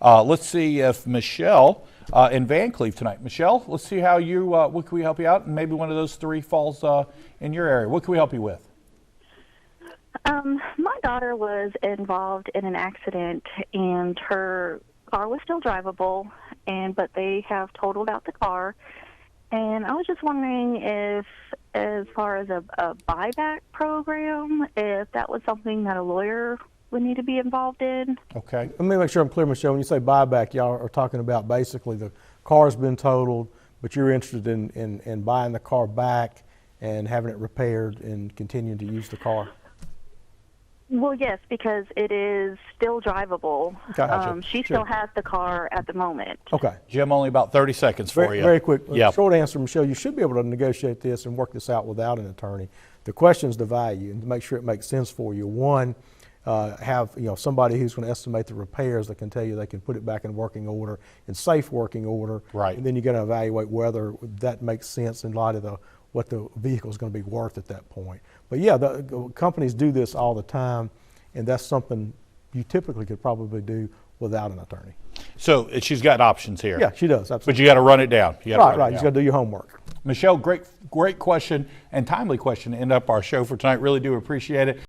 Let's see if Michelle in Van Cleve tonight. Michelle, let's see how you, what can we help you out? And maybe one of those three falls in your area. What can we help you with? My daughter was involved in an accident, and her car was still drivable, but they have totaled out the car. And I was just wondering if, as far as a buyback program, if that was something that a lawyer would need to be involved in. Okay. Let me make sure I'm clear, Michelle. When you say buyback, y'all are talking about basically the car's been totaled, but you're interested in buying the car back and having it repaired and continuing to use the car. Well, yes, because it is still drivable. Gotcha. She still has the car at the moment. Okay. Jim, only about 30 seconds for you. Very quick. Yep. Short answer, Michelle, you should be able to negotiate this and work this out without an attorney. The question is the value, and to make sure it makes sense for you. One, have somebody who's going to estimate the repairs that can tell you they can put it back in working order, in safe working order. Right. And then you got to evaluate whether that makes sense in light of what the vehicle is going to be worth at that point. But yeah, the companies do this all the time, and that's something you typically could probably do without an attorney. So she's got options here. Yeah, she does, absolutely. But you got to run it down. Right, you just got to do your homework. Michelle, great question and timely question to end up our show for tonight. Really do appreciate it.